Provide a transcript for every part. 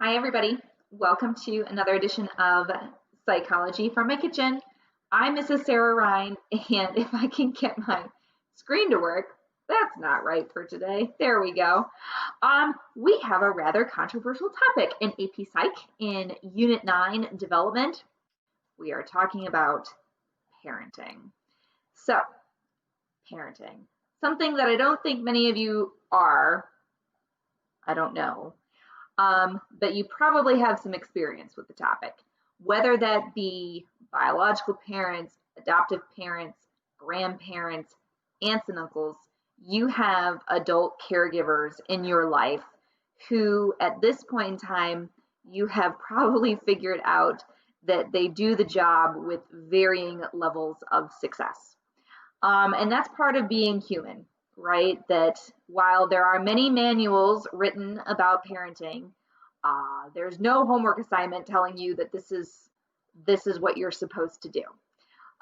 Hi, everybody. Welcome to another edition of Psychology from My Kitchen. I'm Mrs. Sarah Ryan, and if I can get my screen to work, that's not right for today. There we go. We have a rather controversial topic in AP Psych in Unit 9 Development. We are talking about parenting. So, parenting, something that I don't think many of you are. I don't know. But you probably have some experience with the topic, whether that be biological parents, adoptive parents, grandparents, aunts and uncles. You have adult caregivers in your life who, at this point in time, you have probably figured out that they do the job with varying levels of success. And that's part of being human, right? That while there are many manuals written about parenting, there's no homework assignment telling you that this is what you're supposed to do.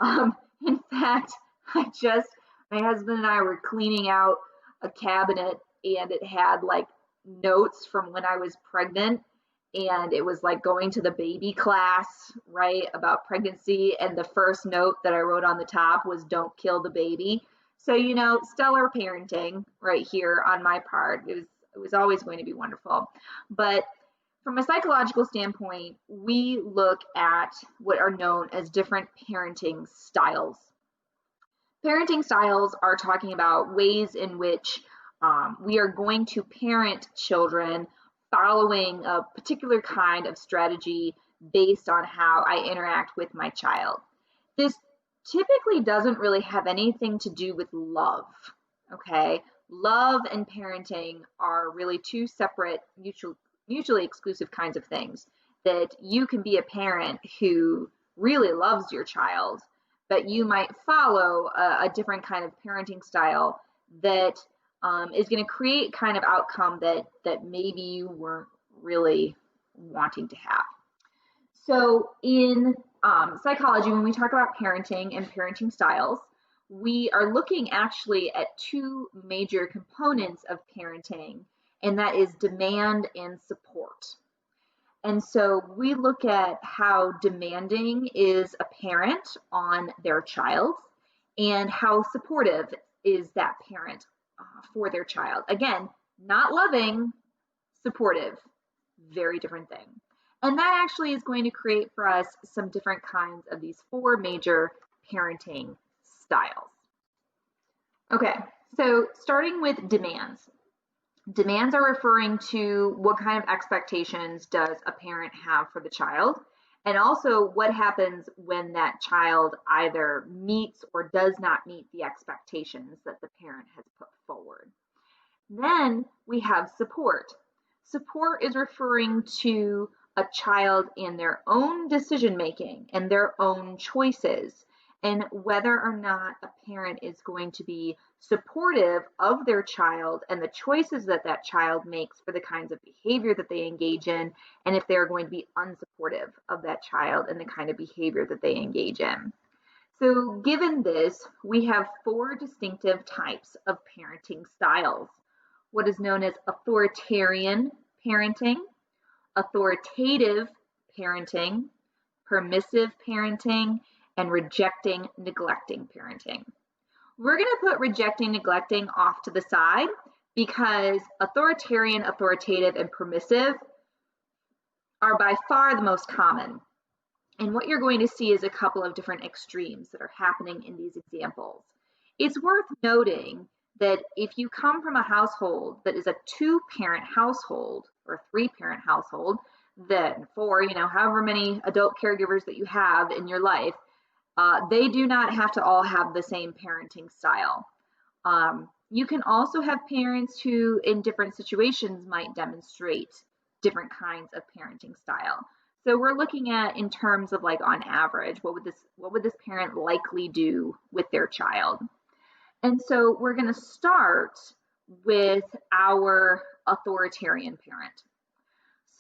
In fact, my husband and I were cleaning out a cabinet, and it had like notes from when I was pregnant, and it was like going to the baby class, right, about pregnancy. And the first note that I wrote on the top was "Don't kill the baby." So, stellar parenting right here on my part. It was always going to be wonderful. But from a psychological standpoint, we look at what are known as different parenting styles. Parenting styles are talking about ways in which we are going to parent children following a particular kind of strategy based on how I interact with my child. This typically doesn't really have anything to do with love, okay? Love and parenting are really two separate, mutually exclusive kinds of things. That you can be a parent who really loves your child, but you might follow a different kind of parenting style that is going to create kind of outcome that maybe you weren't really wanting to have. So in psychology, when we talk about parenting and parenting styles, we are looking actually at two major components of parenting, and that is demand and support. And so we look at how demanding is a parent on their child and how supportive is that parent for their child. Again, not loving, supportive, very different thing. And that actually is going to create for us some different kinds of these four major parenting styles. Okay, so starting with demands. Demands are referring to what kind of expectations does a parent have for the child, and also what happens when that child either meets or does not meet the expectations that the parent has put forward. Then we have support. Support is referring to a child in their own decision making and their own choices, and whether or not a parent is going to be supportive of their child and the choices that that child makes for the kinds of behavior that they engage in, and if they're going to be unsupportive of that child and the kind of behavior that they engage in. So given this, we have four distinctive types of parenting styles. What is known as authoritarian parenting, authoritative parenting, permissive parenting, and rejecting, neglecting parenting. We're going to put rejecting, neglecting off to the side because authoritarian, authoritative, and permissive are by far the most common. And what you're going to see is a couple of different extremes that are happening in these examples. It's worth noting that if you come from a household that is a two-parent household or three-parent household, then for, however many adult caregivers that you have in your life, they do not have to all have the same parenting style. You can also have parents who in different situations might demonstrate different kinds of parenting style. So we're looking at in terms of like on average, what would this parent likely do with their child? And so we're going to start with our authoritarian parent.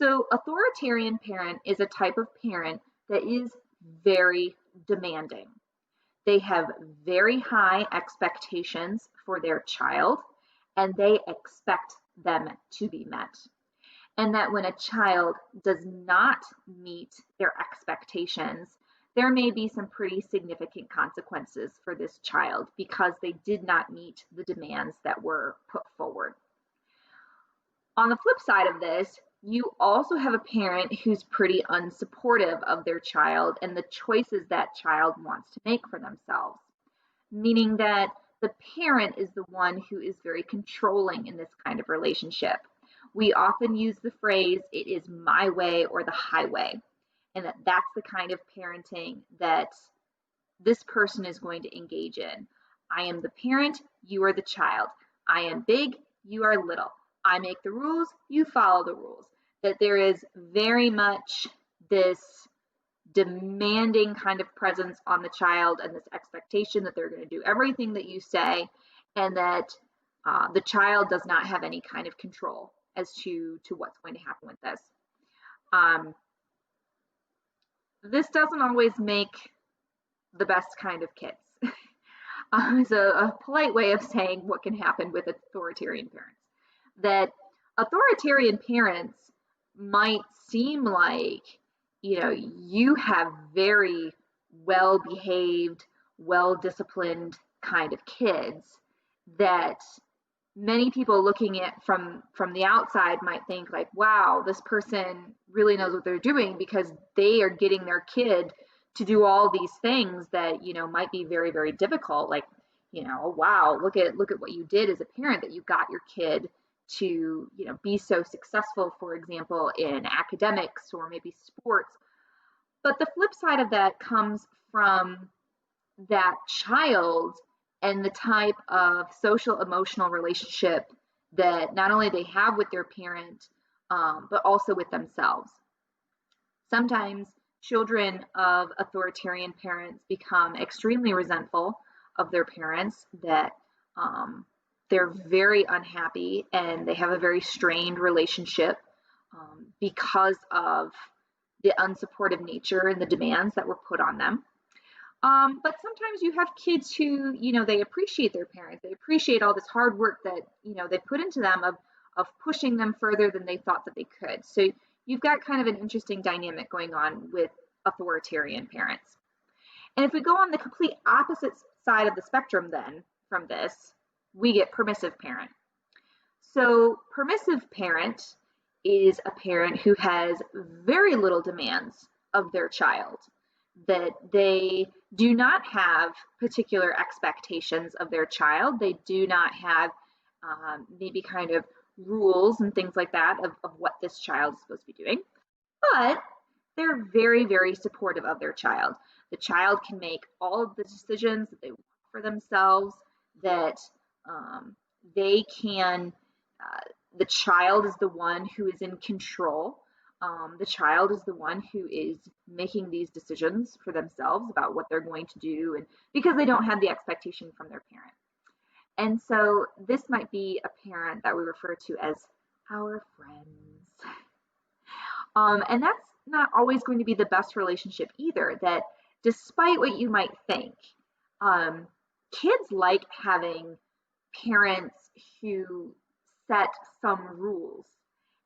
So authoritarian parent is a type of parent that is very demanding. They have very high expectations for their child, and they expect them to be met. and that when a child does not meet their expectations, there may be some pretty significant consequences for this child because they did not meet the demands that were put forward. On the flip side of this, you also have a parent who's pretty unsupportive of their child and the choices that child wants to make for themselves, meaning that the parent is the one who is very controlling in this kind of relationship. We often use the phrase, it is my way or the highway, and that's the kind of parenting that this person is going to engage in. I am the parent, you are the child. I am big, you are little. I make the rules, you follow the rules. That there is very much this demanding kind of presence on the child and this expectation that they're going to do everything that you say, and that the child does not have any kind of control as to what's going to happen with this. This doesn't always make the best kind of kids. It's a polite way of saying what can happen with authoritarian parents. That authoritarian parents might seem like, you have very well-behaved, well-disciplined kind of kids that many people looking at from the outside might think like, wow, this person really knows what they're doing because they are getting their kid to do all these things that, might be very, very difficult. Like, wow, look at what you did as a parent, that you got your kid to, be so successful, for example, in academics or maybe sports. But the flip side of that comes from that child and the type of social emotional relationship that not only they have with their parent, but also with themselves. Sometimes children of authoritarian parents become extremely resentful of their parents, that they're very unhappy and they have a very strained relationship because of the unsupportive nature and the demands that were put on them. But sometimes you have kids who, they appreciate their parents. They appreciate all this hard work that, they put into them of pushing them further than they thought that they could. So you've got kind of an interesting dynamic going on with authoritarian parents. And if we go on the complete opposite side of the spectrum then from this, we get permissive parent. So permissive parent is a parent who has very little demands of their child, that they do not have particular expectations of their child. They do not have maybe kind of rules and things like that of what this child is supposed to be doing, but they're very, very supportive of their child. The child can make all of the decisions that they want for themselves, that they can, the child is the one who is in control. The child is the one who is making these decisions for themselves about what they're going to do, and because they don't have the expectation from their parent. And so this might be a parent that we refer to as our friends. And that's not always going to be the best relationship either, that despite what you might think, kids like having parents who set some rules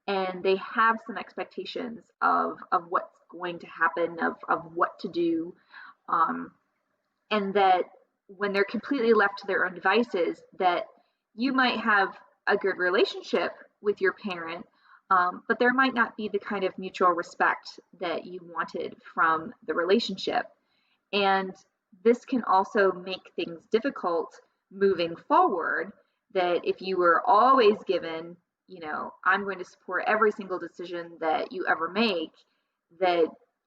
and they have some expectations of what's going to happen, of what to do, and that when they're completely left to their own devices, that you might have a good relationship with your parent, but there might not be the kind of mutual respect that you wanted from the relationship. And this can also make things difficult moving forward, that if you were always given, I'm going to support every single decision that you ever make, that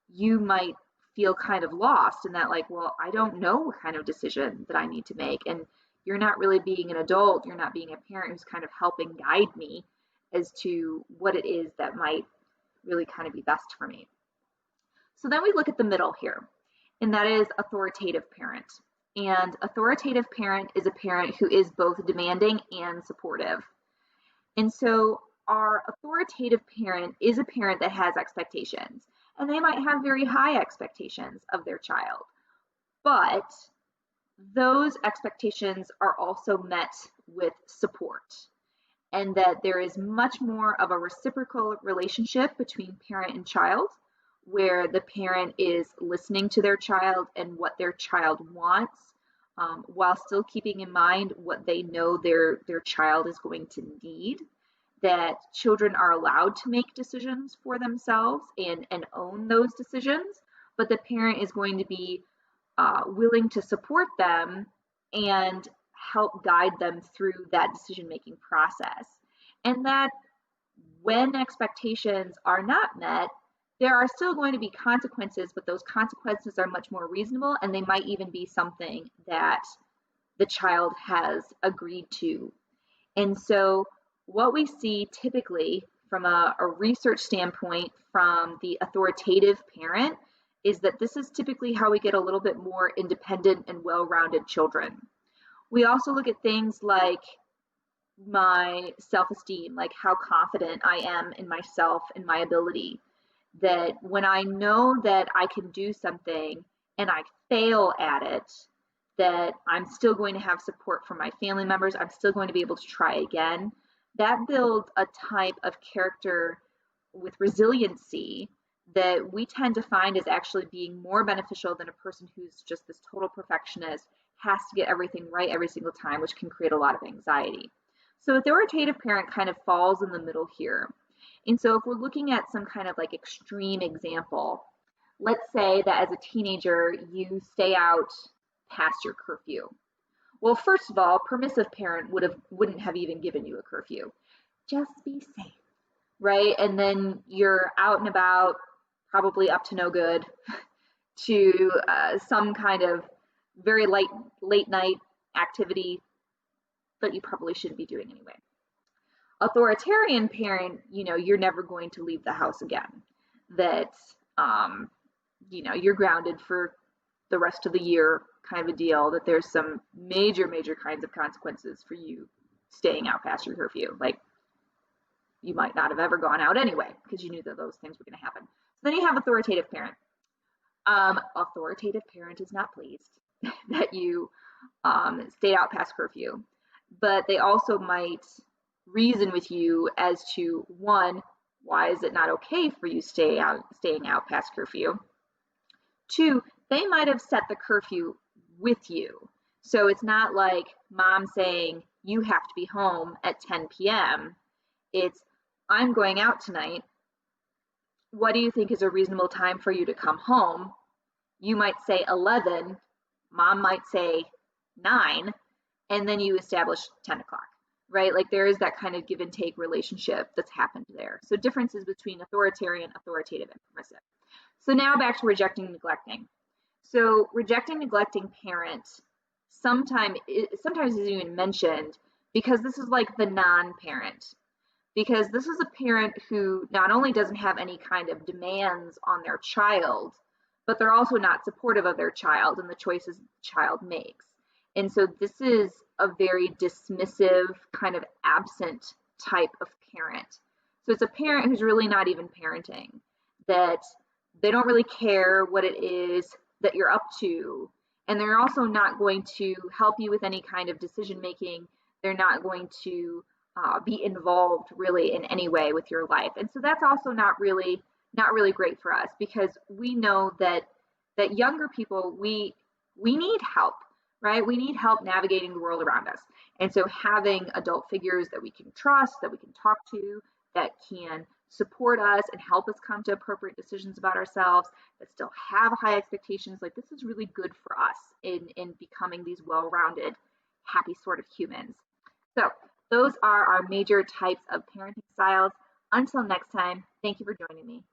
you might feel kind of lost in that, like, well, I don't know what kind of decision that I need to make. And you're not really being an adult. You're not being a parent who's kind of helping guide me as to what it is that might really kind of be best for me. So then we look at the middle here, and that is authoritative parent. And authoritative parent is a parent who is both demanding and supportive. And so our authoritative parent is a parent that has expectations, and they might have very high expectations of their child. But those expectations are also met with support. and that there is much more of a reciprocal relationship between parent and child, where the parent is listening to their child and what their child wants, while still keeping in mind what they know their child is going to need. That children are allowed to make decisions for themselves and own those decisions, but the parent is going to be willing to support them and help guide them through that decision making process. And that when expectations are not met, there are still going to be consequences, but those consequences are much more reasonable, and they might even be something that the child has agreed to. And so, what we see typically from a research standpoint from the authoritative parent is that this is typically how we get a little bit more independent and well-rounded children. We also look at things like my self-esteem, like how confident I am in myself and my ability. That when I know that I can do something and I fail at it, that I'm still going to have support from my family members, I'm still going to be able to try again. That builds a type of character with resiliency that we tend to find is actually being more beneficial than a person who's just this total perfectionist, has to get everything right every single time, which can create a lot of anxiety. So authoritative parent kind of falls in the middle here. And so if we're looking at some kind of like extreme example, let's say that as a teenager, you stay out past your curfew. Well, first of all, permissive parent wouldn't have even given you a curfew. Just be safe, right? And then you're out and about, probably up to no good, to some kind of very late night activity that you probably shouldn't be doing anyway. Authoritarian parent, you're never going to leave the house again. That you're grounded for the rest of the year, kind of a deal. That there's some major kinds of consequences for you staying out past your curfew. Like, you might not have ever gone out anyway because you knew that those things were going to happen. So then you have authoritative parent. Authoritative parent is not pleased that you stayed out past curfew, but they also might reason with you as to, one, why is it not okay for you staying out past curfew? Two, they might have set the curfew with you. So it's not like mom saying you have to be home at 10 p.m. It's, I'm going out tonight. What do you think is a reasonable time for you to come home? You might say 11, mom might say 9, and then you establish 10 o'clock, right? Like, there is that kind of give and take relationship that's happened there. So differences between authoritarian, authoritative, and permissive. So now back to rejecting, neglecting. So rejecting, neglecting parent sometimes is even mentioned because this is like the non-parent. Because this is a parent who not only doesn't have any kind of demands on their child, but they're also not supportive of their child and the choices the child makes. And so this is a very dismissive, kind of absent type of parent. So it's a parent who's really not even parenting, that they don't really care what it is that you're up to. And they're also not going to help you with any kind of decision making. They're not going to be involved really in any way with your life. And so that's also not really great for us, because we know that younger people, we need help, right? We need help navigating the world around us. And so having adult figures that we can trust, that we can talk to, that can support us and help us come to appropriate decisions about ourselves, that still have high expectations, like, this is really good for us in becoming these well-rounded, happy sort of humans. So those are our major types of parenting styles. Until next time, thank you for joining me.